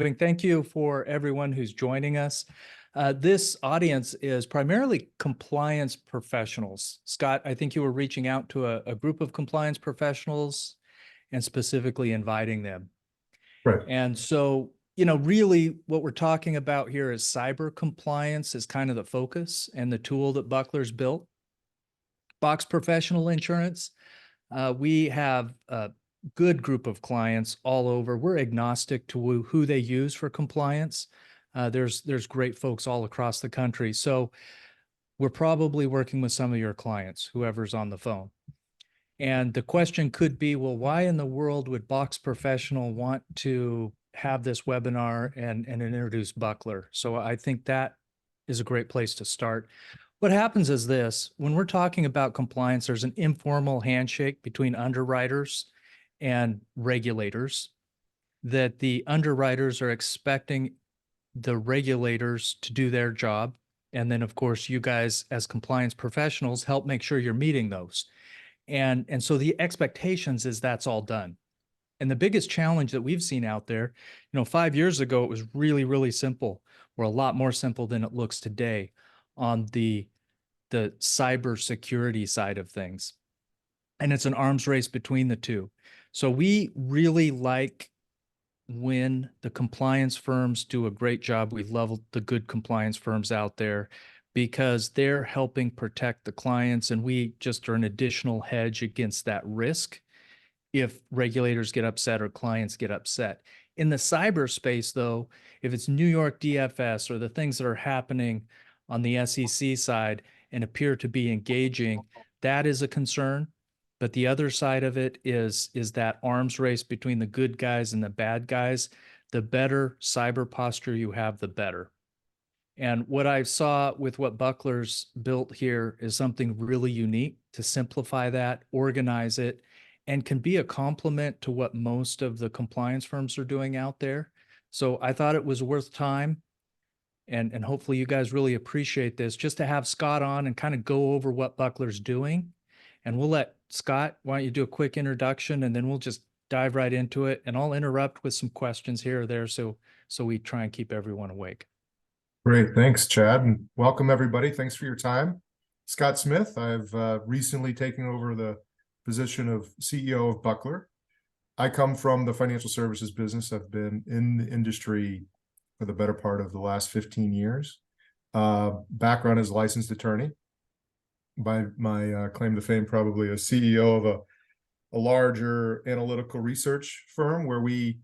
Thank you for everyone who's joining us. This audience is primarily compliance professionals. Scott, I think you were reaching out to a group of compliance professionals and specifically inviting them. Right. And so, really what we're talking about here is cyber compliance is kind of the focus and the tool that Buckler's built. Box Professional Insurance, we have a good group of clients all over. We're agnostic to who they use for compliance. There's great folks all across the country. So we're probably working with some of your clients, whoever's on the phone. And the question could be, well, why in the world would Box Professional want to have this webinar and introduce Buckler? So I think that is a great place to start. What happens is this: when we're talking about compliance, there's an informal handshake between underwriters and regulators that the underwriters are expecting the regulators to do their job. And then, of course, you guys as compliance professionals help make sure you're meeting those. And so the expectations is that's all done. And the biggest challenge that we've seen out there, 5 years ago, it was really, really simple, or a lot more simple than it looks today on the cybersecurity side of things. And it's an arms race between the two. So we really like when the compliance firms do a great job. We love the good compliance firms out there because they're helping protect the clients, and we just are an additional hedge against that risk if regulators get upset or clients get upset. In the cyberspace, though, if it's New York DFS or the things that are happening on the SEC side and appear to be engaging, that is a concern. But the other side of it is that arms race between the good guys and the bad guys. The better cyber posture you have, the better. And what I saw with what Buckler's built here is something really unique to simplify that, organize it, and can be a complement to what most of the compliance firms are doing out there. So I thought it was worth time. And hopefully you guys really appreciate this, just to have Scott on and kind of go over what Buckler's doing. And we'll let Scott, why don't you do a quick introduction, and then we'll just dive right into it. And I'll interrupt with some questions here or there so we try and keep everyone awake. Great. Thanks, Chad. And welcome, everybody. Thanks for your time. Scott Smith. I've recently taken over the position of CEO of Buckler. I come from the financial services business. I've been in the industry for the better part of the last 15 years. Background as a licensed attorney. By my claim to fame, probably a CEO of a larger analytical research firm where we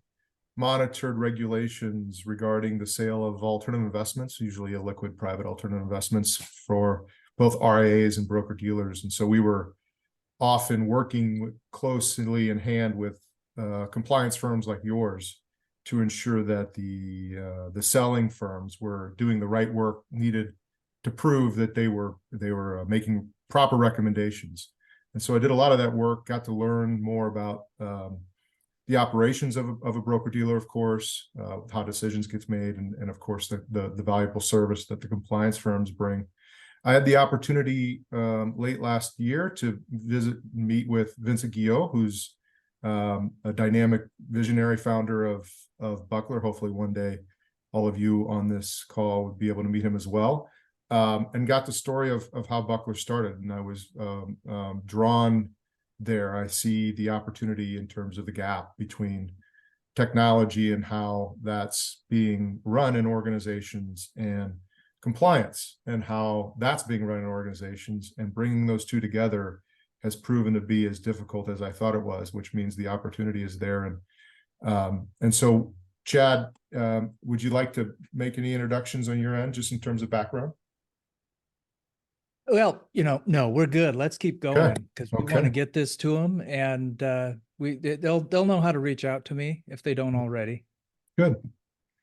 monitored regulations regarding the sale of alternative investments, usually illiquid private alternative investments, for both RIAs and broker-dealers. And so we were often working closely in hand with compliance firms like yours to ensure that the selling firms were doing the right work needed to prove that they were making proper recommendations. And so I did a lot of that work, got to learn more about the operations of a broker-dealer, of course, how decisions get made, and of course, the valuable service that the compliance firms bring. I had the opportunity late last year to meet with Vincent Guillot, who's a dynamic visionary founder of Buckler. Hopefully one day all of you on this call would be able to meet him as well, and got the story of how Buckler started. And I was drawn there. I see the opportunity in terms of the gap between technology and how that's being run in organizations and compliance and how that's being run in organizations, and bringing those two together has proven to be as difficult as I thought it was, which means the opportunity is there. And so, Chad, would you like to make any introductions on your end, just in terms of background? Well, no, we're good. Let's keep going because we want to get this to them, and they'll know how to reach out to me if they don't already. Good.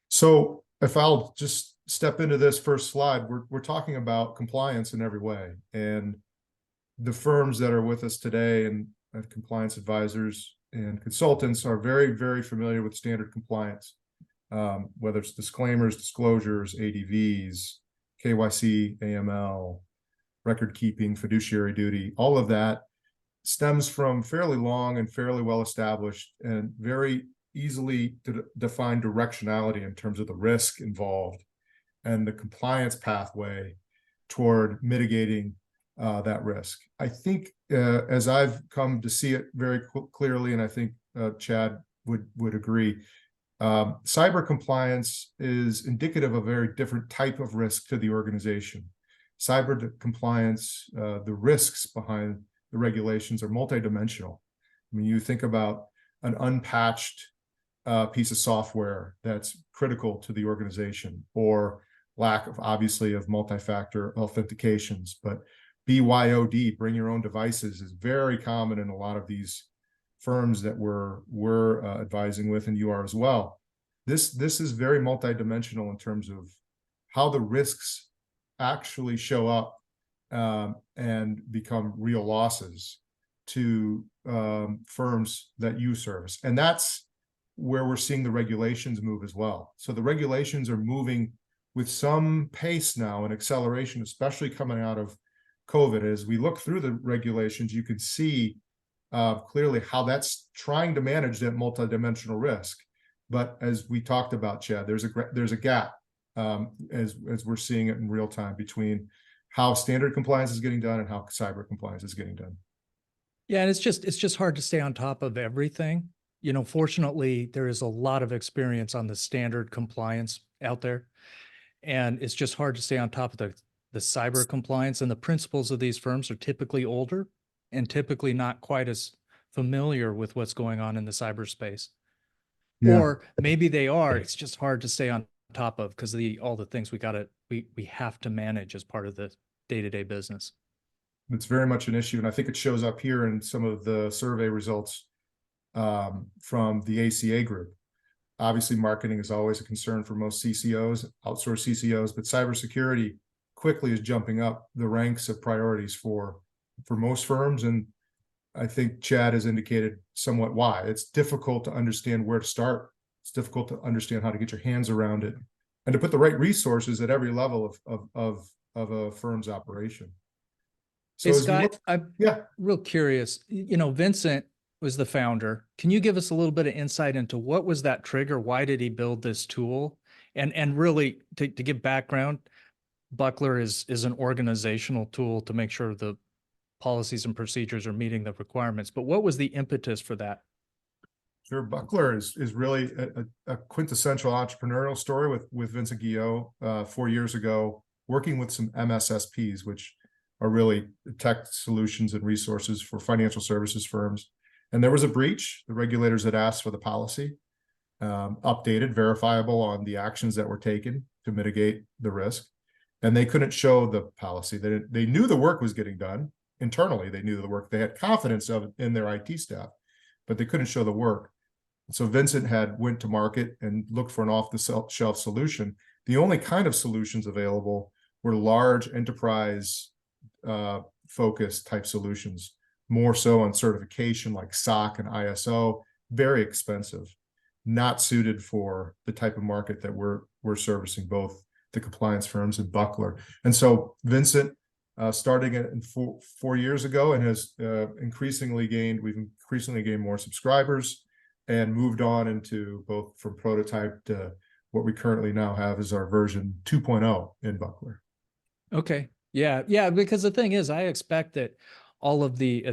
So if I'll just step into this first slide, we're talking about compliance in every way, and the firms that are with us today and compliance advisors and consultants are very, very familiar with standard compliance, whether it's disclaimers, disclosures, ADVs, KYC, AML, record keeping, fiduciary duty. All of that stems from fairly long and fairly well established and very easily define directionality in terms of the risk involved and the compliance pathway toward mitigating that risk. I think as I've come to see it very clearly, and I think Chad would agree, cyber compliance is indicative of a very different type of risk to the organization. Cyber compliance, the risks behind the regulations are multidimensional. I mean, you think about an unpatched piece of software that's critical to the organization, or lack of, obviously, of multi-factor authentications, but BYOD, bring your own devices, is very common in a lot of these firms that we're advising with, and you are as well. This is very multidimensional in terms of how the risks actually show up and become real losses to firms that you service. And that's where we're seeing the regulations move as well. So the regulations are moving with some pace now and acceleration, especially coming out of COVID. As we look through the regulations, you can see clearly how that's trying to manage that multidimensional risk. But as we talked about, Chad, there's a gap as we're seeing it in real time between how standard compliance is getting done and how cyber compliance is getting done. Yeah, and it's just hard to stay on top of everything. You know, fortunately, there is a lot of experience on the standard compliance out there, and it's just hard to stay on top of the cyber compliance. And the principals of these firms are typically older and typically not quite as familiar with what's going on in the cyberspace. Yeah. Or maybe they are. It's just hard to stay on top of because all the things we have to manage as part of the day-to-day business. It's very much an issue, and I think it shows up here in some of the survey results from the ACA group. Obviously, marketing is always a concern for most CCOs, outsourced CCOs, but cybersecurity quickly is jumping up the ranks of priorities for most firms. And I think Chad has indicated somewhat why. It's difficult to understand where to start. It's difficult to understand how to get your hands around it and to put the right resources at every level of a firm's operation. So hey, Scott, I'm yeah, real curious. You know, Vincent was the founder. Can you give us a little bit of insight into what was that trigger? Why did he build this tool? And really to give background, Buckler is an organizational tool to make sure the policies and procedures are meeting the requirements. But what was the impetus for that? Sure. Buckler is really a quintessential entrepreneurial story with Vincent Guillot 4 years ago, working with some MSSPs, which are really tech solutions and resources for financial services firms. And there was a breach. The regulators had asked for the policy, updated, verifiable on the actions that were taken to mitigate the risk. And they couldn't show the policy. They knew the work was getting done internally. They knew the work. They had confidence of it in their IT staff, but they couldn't show the work. So Vincent went to market and looked for an off-the-shelf solution. The only kind of solutions available were large enterprise focused type solutions, more so on certification like SOC and ISO, very expensive, not suited for the type of market that we're servicing, both the compliance firms and Buckler. And so Vincent, starting it in 4 years ago, and has we've increasingly gained more subscribers and moved on into both from prototype to what we currently now have is our version 2.0 in Buckler. Okay. Yeah. Because the thing is, I expect that all of the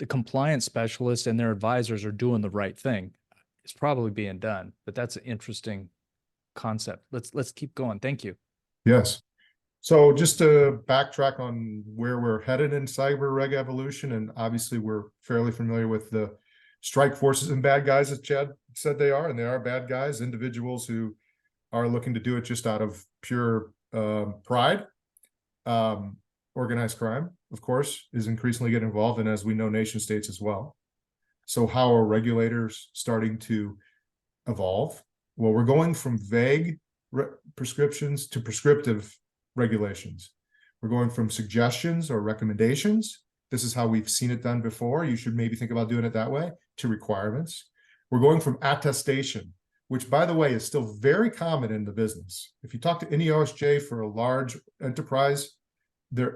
compliance specialists and their advisors are doing the right thing. It's probably being done, but that's an interesting concept. Let's keep going. Thank you. Yes. So just to backtrack on where we're headed in cyber reg evolution, and obviously we're fairly familiar with the strike forces and bad guys, as Chad said they are, and they are bad guys, individuals who are looking to do it just out of pure pride. Organized crime, of course, is increasingly getting involved, and as we know, nation states as well. So how are regulators starting to evolve? Well, we're going from vague prescriptions to prescriptive regulations. We're going from suggestions or recommendations. This is how we've seen it done before. You should maybe think about doing it that way, to requirements. We're going from attestation, which, by the way, is still very common in the business. If you talk to any OSJ for a large enterprise,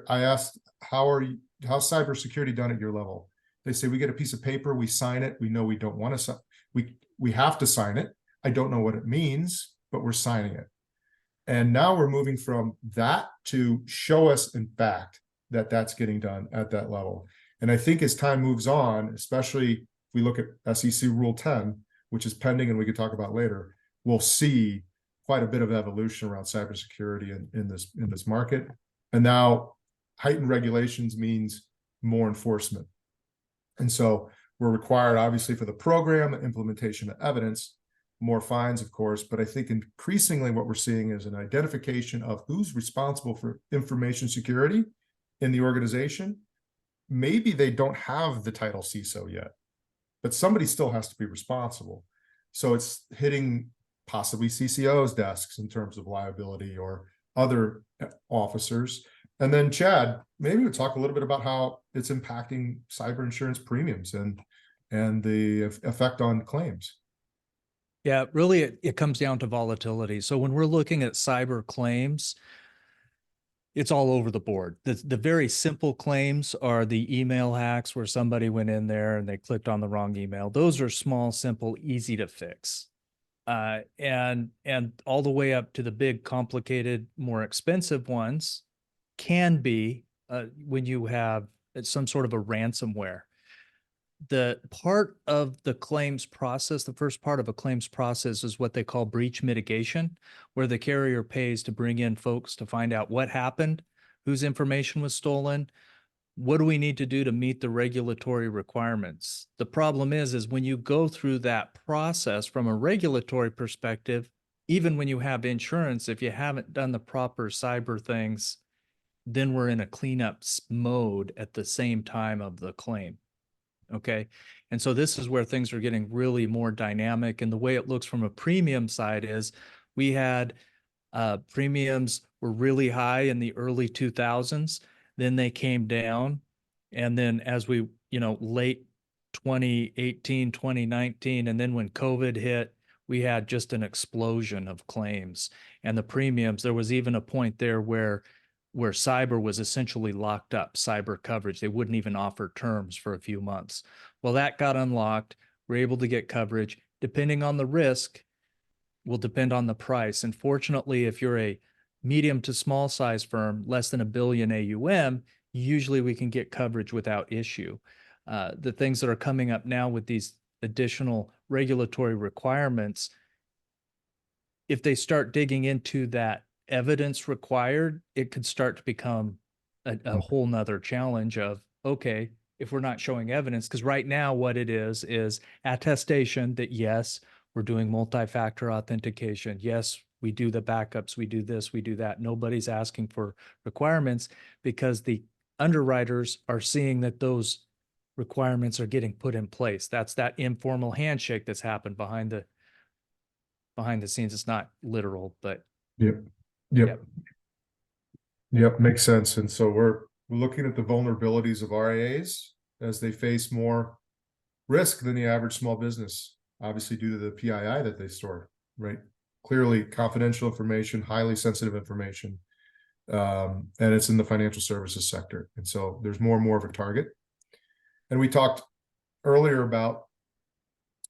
I asked, how's cybersecurity done at your level? They say, we get a piece of paper, we sign it, we know we don't want to sign. we have to sign it. I don't know what it means, but we're signing it. And now we're moving from that to show us in fact that that's getting done at that level. And I think as time moves on, especially if we look at SEC Rule 10, which is pending and we could talk about later, we'll see quite a bit of evolution around cybersecurity in this market. And now heightened regulations means more enforcement. And so we're required, obviously, for the program, implementation of evidence, more fines, of course, but I think increasingly what we're seeing is an identification of who's responsible for information security in the organization. Maybe they don't have the title CISO yet, but somebody still has to be responsible. So it's hitting possibly CCO's desks in terms of liability or other officers. And then Chad, maybe we'll talk a little bit about how it's impacting cyber insurance premiums and the effect on claims. Yeah, really, it comes down to volatility. So when we're looking at cyber claims, it's all over the board. The very simple claims are the email hacks where somebody went in there and they clicked on the wrong email. Those are small, simple, easy to fix. And all the way up to the big, complicated, more expensive ones can be when you have some sort of a ransomware. The part of the claims process, the first part of a claims process is what they call breach mitigation, where the carrier pays to bring in folks to find out what happened, whose information was stolen, what do we need to do to meet the regulatory requirements. The problem is when you go through that process from a regulatory perspective, even when you have insurance, if you haven't done the proper cyber things, then we're in a cleanup mode at the same time of the claim. Okay. And so this is where things are getting really more dynamic. And the way it looks from a premium side is we had premiums were really high in the early 2000s. Then they came down. And then as we, late 2018, 2019, and then when COVID hit, we had just an explosion of claims and the premiums. There was even a point there where cyber was essentially locked up, cyber coverage. They wouldn't even offer terms for a few months. Well, that got unlocked. We're able to get coverage. Depending on the risk, will depend on the price. And fortunately, if you're a medium to small size firm, less than $1 billion AUM, usually we can get coverage without issue. The things that are coming up now with these additional regulatory requirements, if they start digging into that evidence required, it could start to become a whole nother challenge of, okay, if we're not showing evidence, because right now what it is attestation that yes, we're doing multi-factor authentication. Yes, we do the backups, we do this, we do that. Nobody's asking for requirements because the underwriters are seeing that those requirements are getting put in place. That's that informal handshake that's happened behind the scenes. It's not literal, but Yep. Makes sense. And so we're looking at the vulnerabilities of RIAs as they face more risk than the average small business, obviously due to the PII that they store, right? Clearly confidential information, highly sensitive information, and it's in the financial services sector. And so there's more and more of a target. And we talked earlier about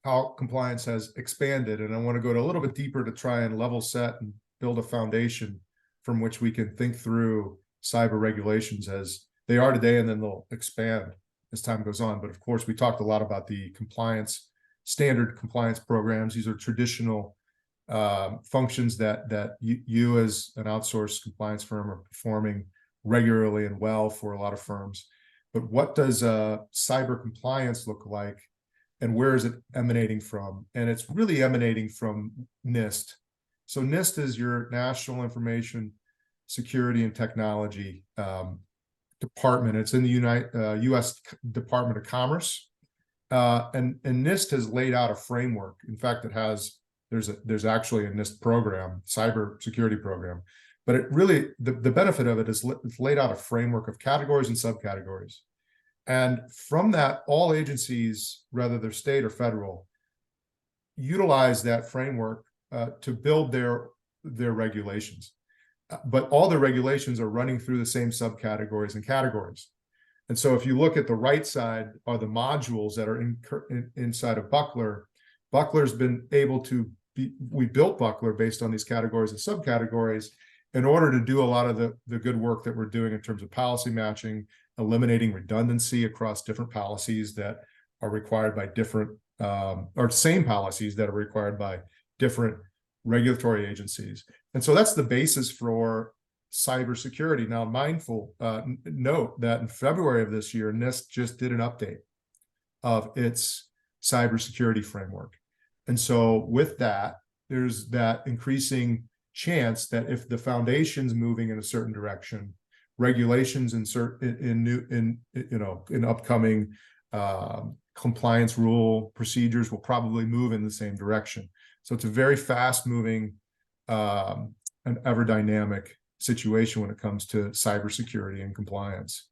how compliance has expanded, and I want to go a little bit deeper to try and level set and build a foundation from which we can think through cyber regulations as they are today, and then they'll expand as time goes on. But of course, we talked a lot about the standard compliance programs. These are traditional functions that you as an outsourced compliance firm are performing regularly and well for a lot of firms. But what does cyber compliance look like, and where is it emanating from? And it's really emanating from NIST. So NIST is your National Information Security and Technology department. It's in the U.S. Department of Commerce, and NIST has laid out a framework. In fact, there's actually a NIST program, cyber security program, but it really the benefit of it is it's laid out a framework of categories and subcategories, and from that, all agencies, whether they're state or federal, utilize that framework to build their regulations. But all the regulations are running through the same subcategories and categories. And so if you look at the right side are the modules that are inside of Buckler, Buckler's been able to we built Buckler based on these categories and subcategories in order to do a lot of the good work that we're doing in terms of policy matching, eliminating redundancy across different policies that are required by different or same policies that are required by different regulatory agencies. And so that's the basis for cybersecurity. Now, mindful note that in February of this year, NIST just did an update of its cybersecurity framework. And so with that, there's that increasing chance that if the foundation's moving in a certain direction, regulations in upcoming compliance rule procedures will probably move in the same direction. So it's a very fast moving and ever dynamic situation when it comes to cybersecurity and compliance.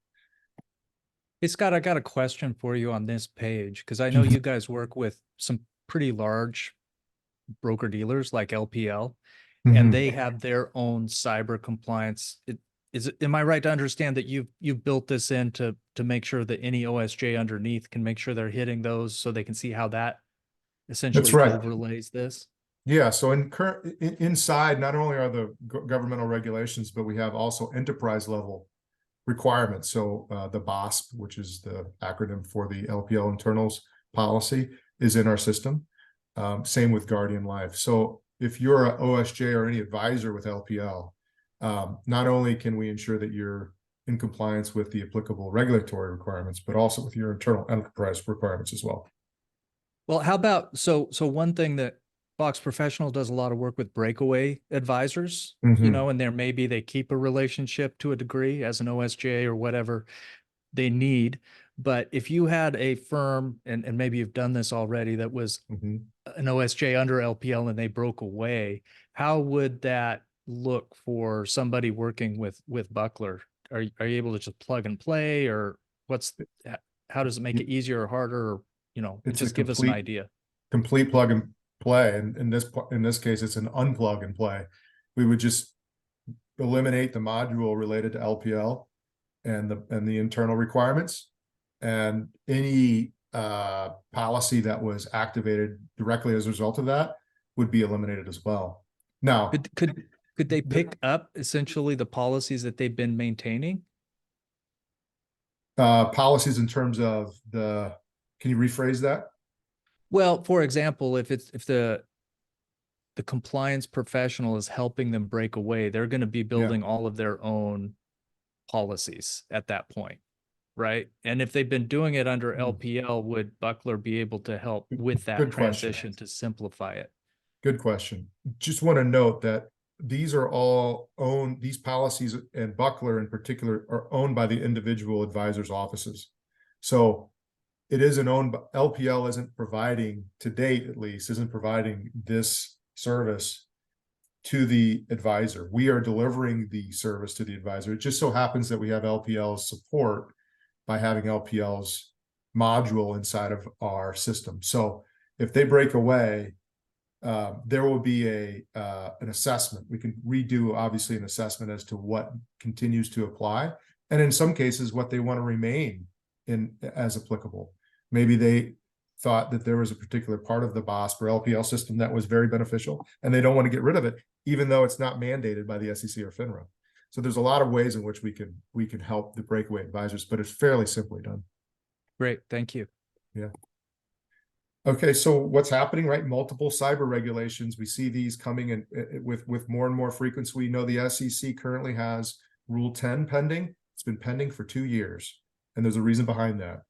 Hey, Scott, I got a question for you on this page, because I know you guys work with some pretty large broker dealers like LPL, and they have their own cyber compliance. Am I right to understand that you've built this in to make sure that any OSJ underneath can make sure they're hitting those, so they can see how that essentially overlays this? Yeah, so inside, not only are the governmental regulations, but we have also enterprise level requirements. So the BOSP, which is the acronym for the LPL internals policy, is in our system. Same with Guardian Life. So if you're an OSJ or any advisor with LPL, not only can we ensure that you're in compliance with the applicable regulatory requirements, but also with your internal enterprise requirements as well. Well, how about, so one thing that Box Professional does a lot of work with breakaway advisors, you know, and maybe they keep a relationship to a degree as an OSJ or whatever they need. But if you had a firm, and maybe you've done this already, that was an OSJ under LPL and they broke away, how would that look for somebody working with Buckler? Are you able to just plug and play, or how does it make it easier or harder? Or, you know, just give us an idea. Complete plug and play. And in this case, it's an unplug and play. We would just eliminate the module related to LPL and the internal requirements, and any policy that was activated directly as a result of that would be eliminated as well. Now, could they pick up essentially the policies that they've been maintaining? Policies in terms of can you rephrase that? Well, for example, if the compliance professional is helping them break away, they're going to be building all of their own policies at that point, right? And if they've been doing it under LPL, would Buckler be able to help with that transition to simplify it? Good question. Just want to note that these are all owned, these policies and Buckler in particular are owned by the individual advisors' offices. So it isn't owned, but LPL isn't providing, to date at least, isn't providing this service to the advisor. We are delivering the service to the advisor. It just so happens that we have LPL's support by having LPL's module inside of our system. So if they break away, there will be an assessment. We can redo, obviously, an assessment as to what continues to apply, and in some cases, what they want to remain in as applicable. Maybe they thought that there was a particular part of the BOSP or LPL system that was very beneficial, and they don't want to get rid of it, even though it's not mandated by the SEC or FINRA. So there's a lot of ways in which we can help the breakaway advisors, but it's fairly simply done. Great, thank you. Yeah. Okay, so what's happening, right? Multiple cyber regulations. We see these coming in with more and more frequency. We know the SEC currently has Rule 10 pending. It's been pending for 2 years, and there's a reason behind that.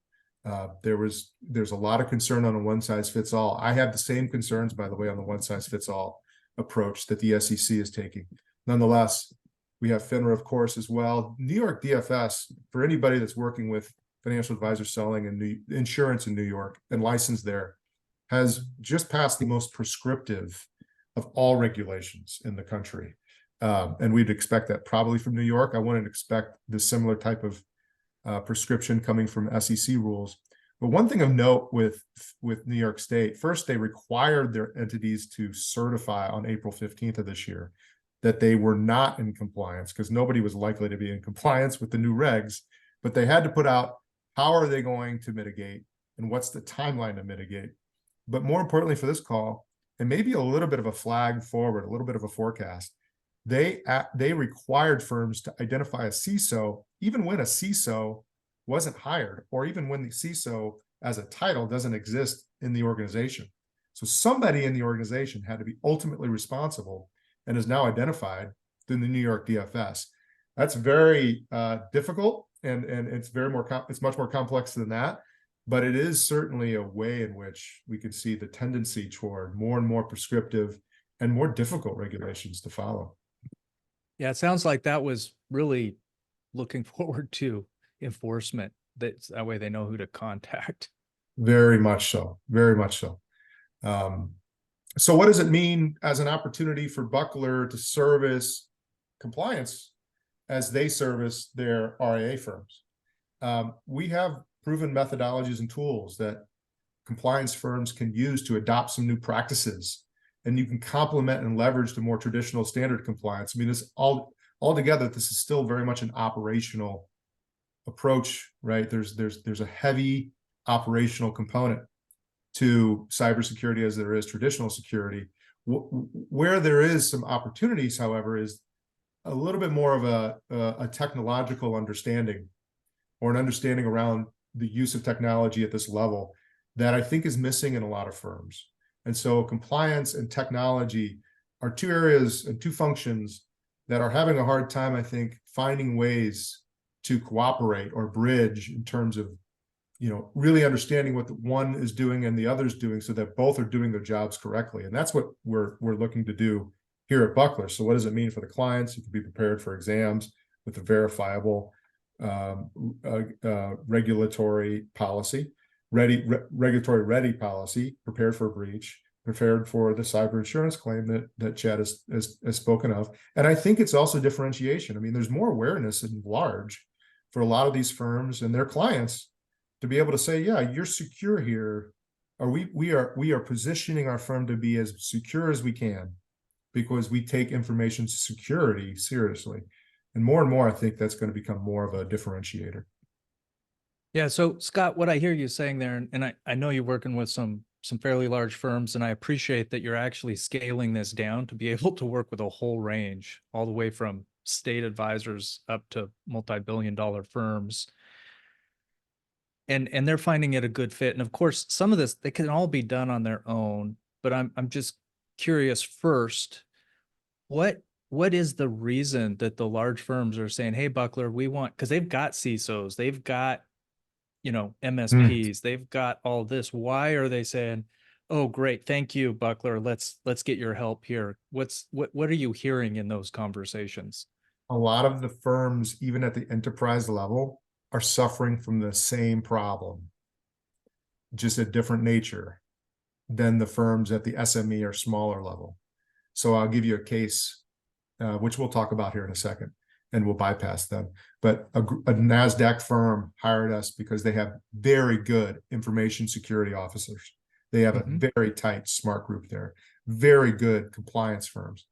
There's a lot of concern on a one-size-fits-all. I have the same concerns, by the way, on the one-size-fits-all approach that the SEC is taking. Nonetheless, we have FINRA, of course, as well. New York DFS, for anybody that's working with financial advisor selling and insurance in New York and licensed there, has just passed the most prescriptive of all regulations in the country. And we'd expect that probably from New York. I wouldn't expect the similar type of prescription coming from SEC rules. But one thing of note with New York State, first, they required their entities to certify on April 15th of this year that they were not in compliance, because nobody was likely to be in compliance with the new regs, but they had to put out how are they going to mitigate and what's the timeline to mitigate. but more importantly for this call, and maybe a little bit of a flag forward, a little bit of a forecast, they required firms to identify a CISO even when a CISO wasn't hired, or even when the CISO as a title doesn't exist in the organization. So somebody in the organization had to be ultimately responsible, and is now identified through the New York DFS. That's very difficult, and it's it's much more complex than that. But it is certainly a way in which we could see the tendency toward more and more prescriptive and more difficult regulations to follow. Yeah, it sounds like that was really looking forward to enforcement. That way they know who to contact. Very much so. Very much so. So what does it mean as an opportunity for Buckler to service compliance as they service their RIA firms? We have proven methodologies and tools that compliance firms can use to adopt some new practices, and you can complement and leverage the more traditional standard compliance. I mean, this all together, this is still very much an operational approach, right? There's a heavy operational component to cybersecurity as there is traditional security. Where there is some opportunities, however, is a little bit more of a technological understanding, or an understanding around the use of technology at this level, that I think is missing in a lot of firms. And so compliance and technology are two areas and two functions that are having a hard time, I think, finding ways to cooperate or bridge in terms of, really understanding what the one is doing and the other is doing, so that both are doing their jobs correctly. And that's what we're looking to do here at Buckler. So what does it mean for the clients? You can be prepared for exams with a verifiable regulatory policy, regulatory ready policy, prepared for a breach, prepared for the cyber insurance claim that Chad has spoken of. And I think it's also differentiation. I mean, there's more awareness in large for a lot of these firms and their clients to be able to say, yeah, you're secure here, or we are positioning our firm to be as secure as we can, because we take information security seriously. And more, I think that's going to become more of a differentiator. Yeah. So Scott, what I hear you saying there, and I know you're working with some fairly large firms, and I appreciate that you're actually scaling this down to be able to work with a whole range, all the way from state advisors up to multi-billion-dollar firms. And they're finding it a good fit. And of course, some of this, they can all be done on their own, but I'm just curious first, what is the reason that the large firms are saying, hey, Buckler, we want, because they've got CISOs, they've got, MSPs, they've got all this. Why are they saying, oh, great, thank you, Buckler, let's get your help here? What are you hearing in those conversations? A lot of the firms, even at the enterprise level, are suffering from the same problem, just a different nature than the firms at the SME or smaller level. So I'll give you a case, which we'll talk about here in a second, and we'll bypass them. But a NASDAQ firm hired us because they have very good information security officers. They have a very tight, smart group there, very good compliance firms,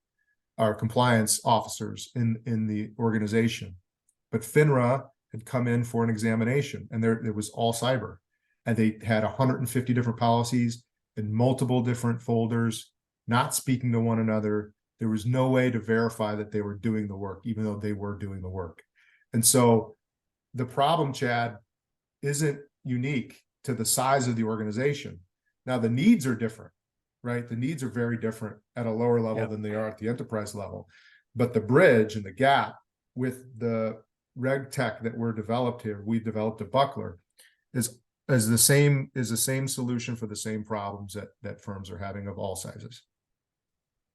or compliance officers in the organization. But FINRA had come in for an examination, and it was all cyber. And they had 150 different policies in multiple different folders, not speaking to one another. There was no way to verify that they were doing the work, even though they were doing the work. And so the problem, Chad, isn't unique to the size of the organization. Now, the needs are different, right? The needs are very different at a lower level than they are at the enterprise level. But the bridge and the gap with the reg tech that we developed at Buckler, is the same solution for the same problems that firms are having of all sizes.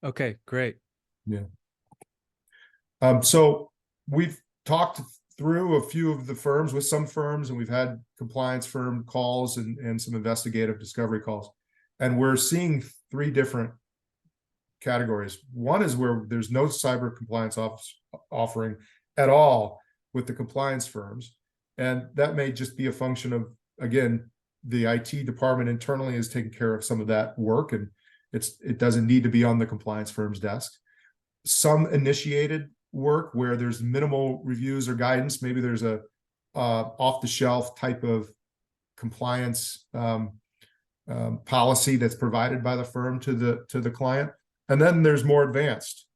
Okay, great. Yeah. So we've talked through a few of the firms with some firms, and we've had compliance firm calls and some investigative discovery calls. And we're seeing three different categories. One is where there's no cyber compliance offering at all with the compliance firms. And that may just be a function of, again, the IT department internally is taking care of some of that work, and it doesn't need to be on the compliance firm's desk. Some initiated work where there's minimal reviews or guidance. Maybe there's a off-the-shelf type of compliance policy that's provided by the firm to the client. And then there's more advanced,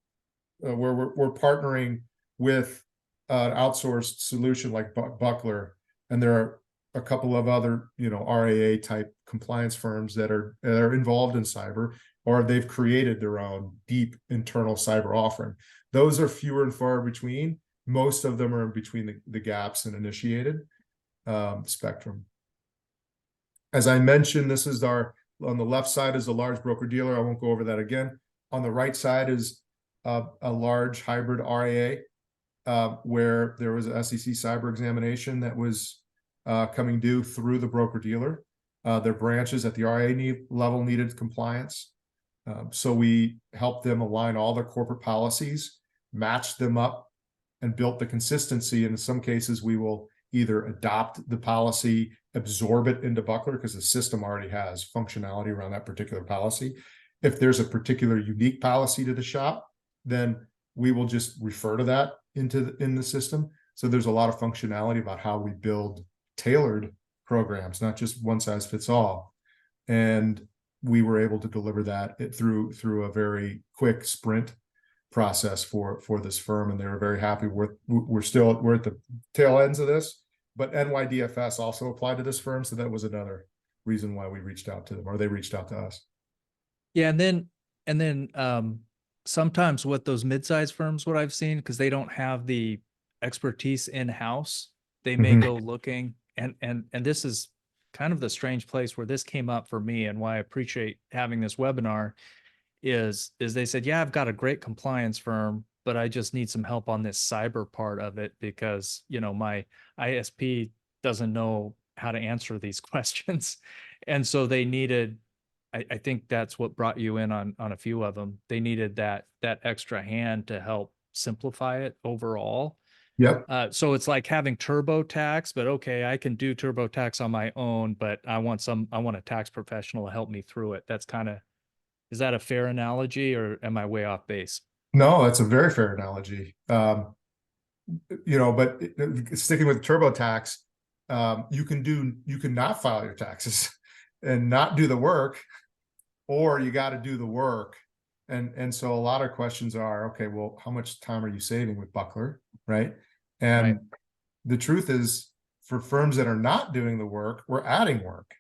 where we're partnering with an outsourced solution like Buckler, and there are a couple of other, RIA type compliance firms that are involved in cyber, or they've created their own deep internal cyber offering. Those are fewer and far between. Most of them are in between the gaps and initiated spectrum. As I mentioned, this is on the left side is a large broker dealer. I won't go over that again. On the right side is a large hybrid RIA, where there was an SEC cyber examination that was coming due through the broker dealer. Their branches at the RIA level needed compliance. So we helped them align all their corporate policies, match them up, and built the consistency. And in some cases, we will either adopt the policy, absorb it into Buckler, because the system already has functionality around that particular policy. If there's a particular unique policy to the shop, then we will just refer to that in the system. So there's a lot of functionality about how we build tailored programs, not just one size fits all. And we were able to deliver that through a very quick sprint process for this firm, and they were very happy. We're at the tail ends of this, but NYDFS also applied to this firm, so that was another reason why we reached out to them, or they reached out to us. Yeah, and then sometimes what those mid-sized firms, what I've seen, because they don't have the expertise in-house, they may go looking, and this is kind of the strange place where this came up for me, and why I appreciate having this webinar is they said, yeah, I've got a great compliance firm, but I just need some help on this cyber part of it, because, my ISP doesn't know how to answer these questions. And so they needed, I think that's what brought you in on a few of them. They needed that extra hand to help simplify it overall. Yep. So it's like having TurboTax, but okay, I can do TurboTax on my own, but I want a tax professional to help me through it. That's is that a fair analogy, or am I way off base? No, that's a very fair analogy. But sticking with TurboTax, you can not file your taxes and not do the work, or you got to do the work. And so a lot of questions are, okay, well, how much time are you saving with Buckler, right? And Right. The truth is, for firms that are not doing the work, we're adding work,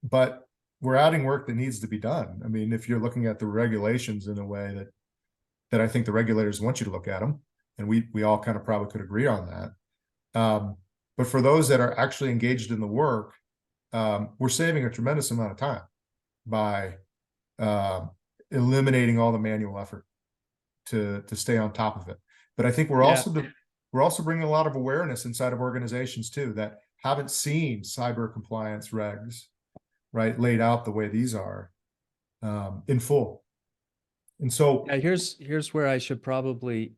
but we're adding work that needs to be done. I mean, if you're looking at the regulations in a way that I think the regulators want you to look at them, and we all kind of probably could agree on that. But for those that are actually engaged in the work, we're saving a tremendous amount of time by eliminating all the manual effort to stay on top of it. But I think we're also bringing a lot of awareness inside of organizations too, that haven't seen cyber compliance regs, right, laid out the way these are, in full. And so here's where I should probably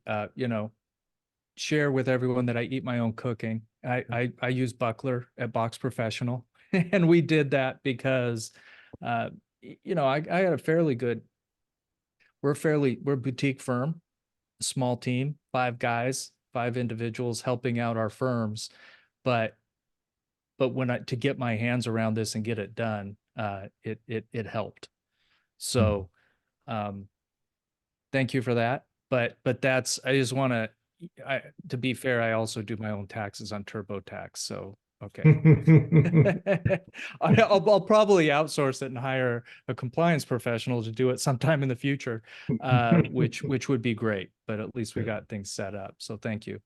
share with everyone that I eat my own cooking. I use Buckler at Box Professional, and we did that because I had a fairly good. We're a boutique firm, a small team, 5 guys, 5 individuals helping out our firms, but to get my hands around this and get it done, it helped. So, thank you for that. But that's, I just want to be fair, I also do my own taxes on TurboTax. So, okay. I'll probably outsource it and hire a compliance professional to do it sometime in the future, which would be great, but at least we got things set up. So thank you.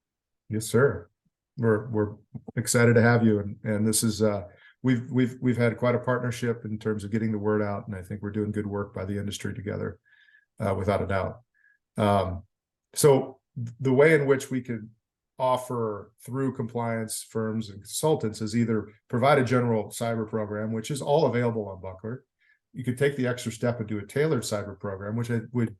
Yes, sir. We're excited to have you. And this is, we've had quite a partnership in terms of getting the word out. And I think we're doing good work by the industry together, without a doubt. So the way in which we could offer through compliance firms and consultants is either provide a general cyber program, which is all available on Buckler. You could take the extra step and do a tailored cyber program, which I would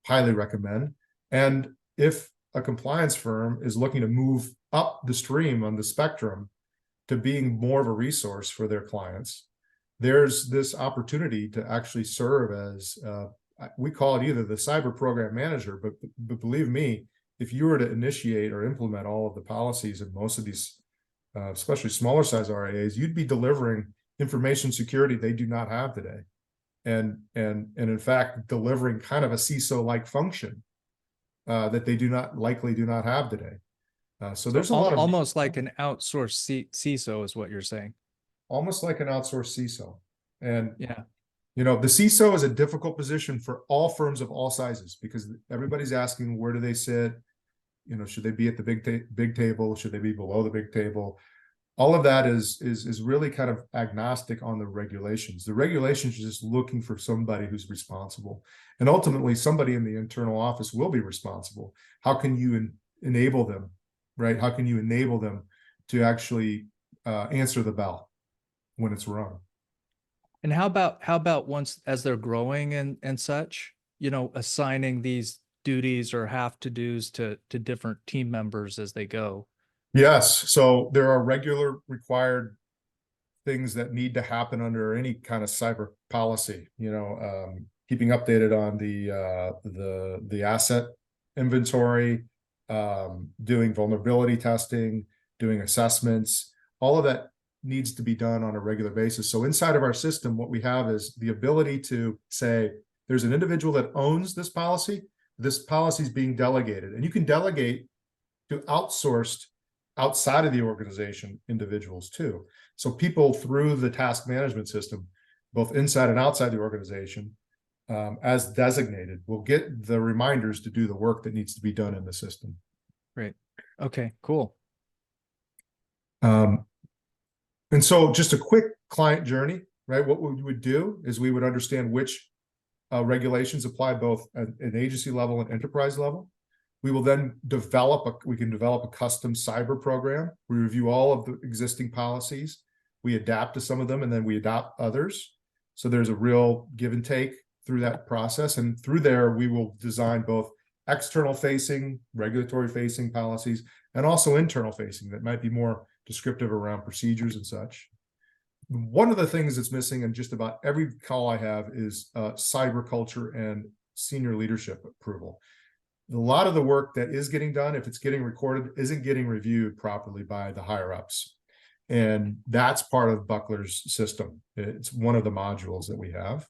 highly recommend. And if a compliance firm is looking to move up the stream on the spectrum to being more of a resource for their clients, there's this opportunity to actually serve as, we call it either the cyber program manager, but believe me, if you were to initiate or implement all of the policies in most of these, especially smaller size RIAs, you'd be delivering information security they do not have today. And in fact, delivering kind of a CISO-like function that they likely do not have today. So there's a lot of almost like an outsourced CISO is what you're saying. almost like an outsourced CISO. And Yeah. you know, the CISO is a difficult position for all firms of all sizes because everybody's asking where do they sit? You know, should they be at the big table? Should they be below the big table? All of that is really kind of agnostic on the regulations. The regulations are just looking for somebody who's responsible, and ultimately somebody in the internal office will be responsible. How can you enable them, right? How can you enable them to actually answer the bell when it's rung? And how about once as they're growing and such, you know, assigning these duties or have to do's to different team members as they go? Yes. So there are regular required things that need to happen under any kind of cyber policy, you know, keeping updated on the asset inventory, doing vulnerability testing, doing assessments, all of that needs to be done on a regular basis. So inside of our system, what we have is the ability to say, there's an individual that owns this policy is being delegated, and you can delegate to outsourced outside of the organization individuals too. So people through the task management system, both inside and outside the organization, as designated, will get the reminders to do the work that needs to be done in the system. Great. Okay, cool. And so just a quick client journey, right? What we would do is we would understand which regulations apply both at an agency level and enterprise level. We will then we can develop a custom cyber program. We review all of the existing policies. We adapt to some of them and then we adopt others. So there's a real give and take through that process. And through there, we will design both external facing, regulatory facing policies, and also internal facing that might be more descriptive around procedures and such. One of the things that's missing in just about every call I have is cyber culture and senior leadership approval. A lot of the work that is getting done, if it's getting recorded, isn't getting reviewed properly by the higher ups. And that's part of Buckler's system. It's one of the modules that we have.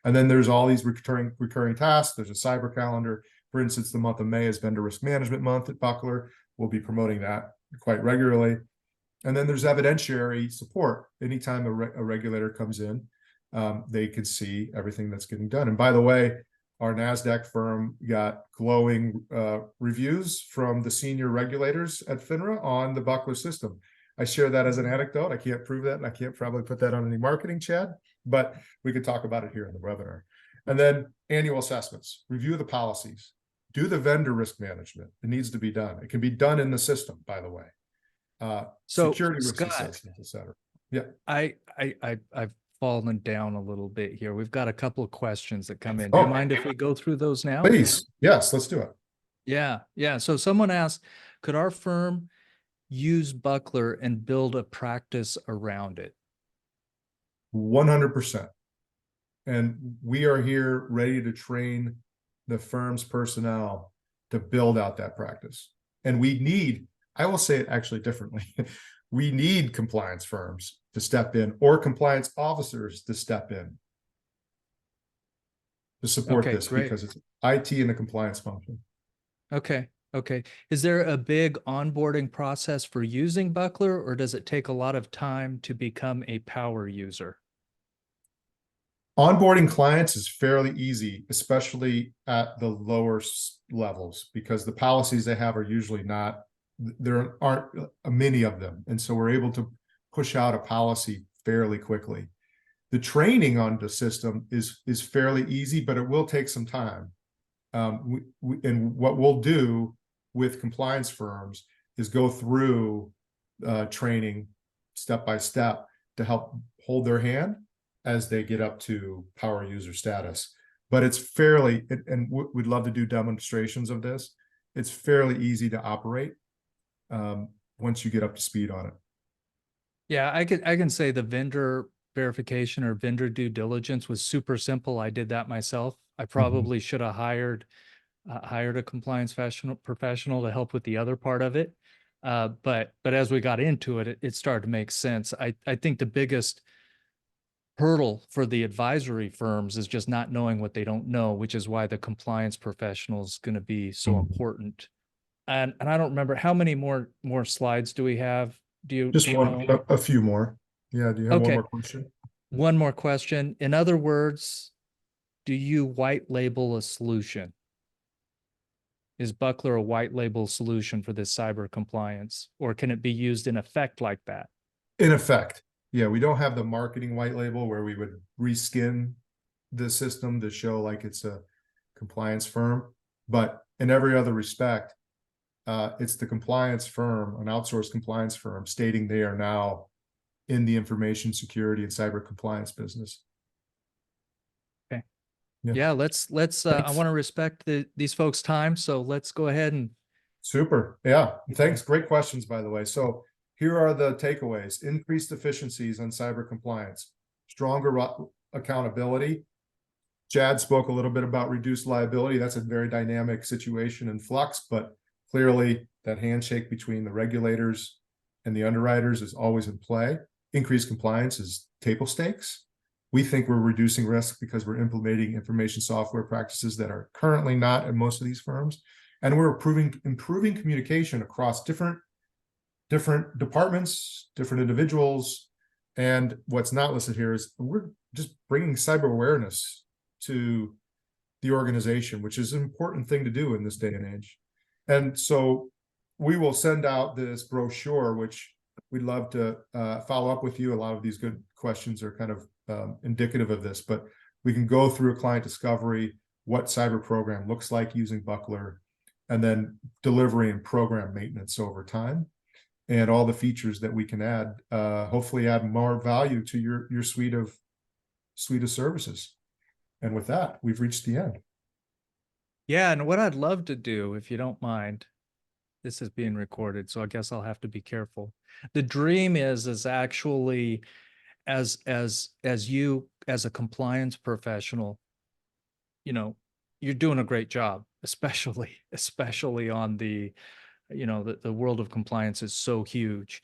And then there's all these recurring tasks. There's a cyber calendar. For instance, the month of May is Vendor Risk Management Month at Buckler. We'll be promoting that quite regularly. And then there's evidentiary support. Anytime a regulator comes in, they can see everything that's getting done. And by the way, our NASDAQ firm got glowing reviews from the senior regulators at FINRA on the Buckler system. I share that as an anecdote. I can't prove that, and I can't probably put that on any marketing, Chad, but we could talk about it here in the webinar. And then annual assessments, review the policies, do the vendor risk management. It needs to be done. It can be done in the system, by the way. So security risk Scott, assessments, et cetera. Yeah. I've fallen down a little bit here. We've got a couple of questions that come in. Do you mind if we go through those now? Please. Yes, let's do it. Yeah. So someone asked, could our firm use Buckler and build a practice around it? 100%. And we are here ready to train the firm's personnel to build out that practice. And we need, I will say it actually differently. We need compliance firms to step in or compliance officers to step in to support this because it's IT and the compliance function. Okay. Is there a big onboarding process for using Buckler, or does it take a lot of time to become a power user? Onboarding clients is fairly easy, especially at the lower levels, because the policies they have are usually not, there aren't many of them. And so we're able to push out a policy fairly quickly. The training on the system is fairly easy, but it will take some time. And what we'll do with compliance firms is go through training step by step to help hold their hand as they get up to power user status. But it's fairly, and we'd love to do demonstrations of this. It's fairly easy to operate once you get up to speed on it. Yeah, I can say the vendor verification or vendor due diligence was super simple. I did that myself. I probably should have hired a compliance professional to help with the other part of it. But as we got into it, it started to make sense. I think the biggest hurdle for the advisory firms is just not knowing what they don't know, which is why the compliance professional is going to be so important. And I don't remember how many more slides do we have? Do Just you one, know? a few more. Yeah, do you have one Okay, more question? one more question. In other words, do you white label a solution? Is Buckler a white label solution for this cyber compliance, or can it be used in effect like that? In effect, yeah, we don't have the marketing white label where we would reskin the system to show like it's a compliance firm, but in every other respect, it's the compliance firm, an outsourced compliance firm, stating they are now in the information security and cyber compliance business. Okay. Yeah. Yeah, let's I want to respect these folks' time, so let's go ahead and Super. Yeah. Thanks. Great questions, by the way. So here are the takeaways: increased efficiencies on cyber compliance, stronger accountability. Chad spoke a little bit about reduced liability. That's a very dynamic situation in flux, but clearly that handshake between the regulators and the underwriters is always in play. Increased compliance is table stakes. We think we're reducing risk because we're implementing information software practices that are currently not in most of these firms. And we're improving communication across different departments, different individuals. And what's not listed here is we're just bringing cyber awareness to the organization, which is an important thing to do in this day and age. And so we will send out this brochure, which we'd love to follow up with you. A lot of these good questions are kind of indicative of this, but we can go through a client discovery, what cyber program looks like using Buckler, and then delivery and program maintenance over time, and all the features that we can add, hopefully add more value to your suite of services. And with that, we've reached the end. yeah, and what I'd love to do, if you don't mind, this is being recorded, so I guess I'll have to be careful. The dream is actually as you as a compliance professional, you know, you're doing a great job, especially on the, you know, the world of compliance is so huge.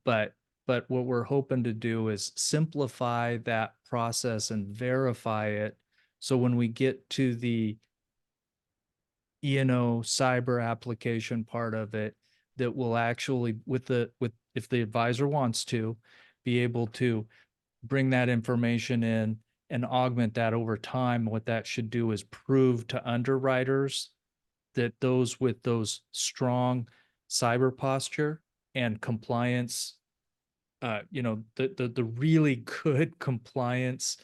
But what we're hoping to do is simplify that process and verify it. So when we get to the E&O cyber application part of it, that will actually, with if the advisor wants to, be able to bring that information in and augment that over time. What that should do is prove to underwriters that those with those strong cyber posture and compliance, you know, the really good compliance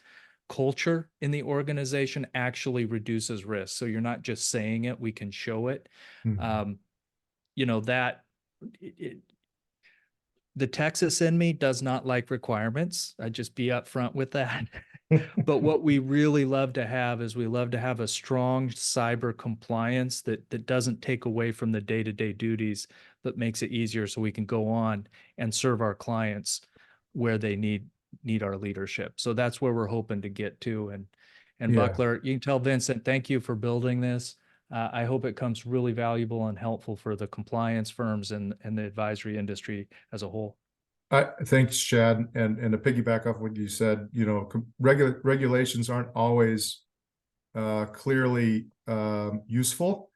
culture in the organization actually reduces risk. So you're not just saying it, we can show it. Mhm. You know, that the Texas in me does not like requirements. I'd just be upfront with that. But what we really love to have is we love to have a strong cyber compliance that doesn't take away from the day-to-day duties, but makes it easier so we can go on and serve our clients where they need our leadership. So that's where we're hoping to get to. And Yeah. Buckler, you can tell Vincent, thank you for building this. I hope it comes really valuable and helpful for the compliance firms and the advisory industry as a whole. Thanks, Chad. And to piggyback off what you said, you know, regulations aren't always clearly useful.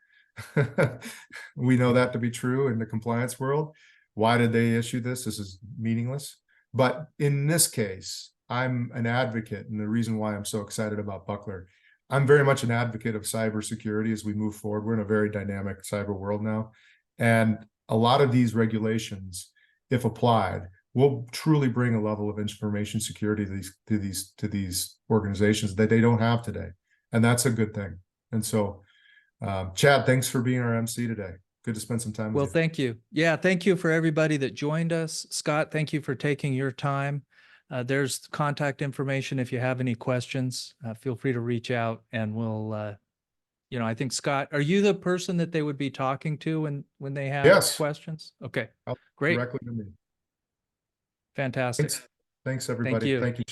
We know that to be true in the compliance world. Why did they issue this? This is meaningless. But in this case, I'm an advocate, and the reason why I'm so excited about Buckler, I'm very much an advocate of cybersecurity as we move forward. We're in a very dynamic cyber world now, and a lot of these regulations, if applied, will truly bring a level of information security to these organizations that they don't have today, and that's a good thing. And so, Chad, thanks for being our MC today. Good to spend some time with Well, you. thank you. Yeah, thank you for everybody that joined us. Scott, thank you for taking your time. There's contact information if you have any questions. Feel free to reach out, and we'll, you know, I think Scott, are you the person that they would be talking to when they have Yes. questions? Okay, I'll great, directly to me. fantastic. Thanks, Thank everybody. you. Thank you.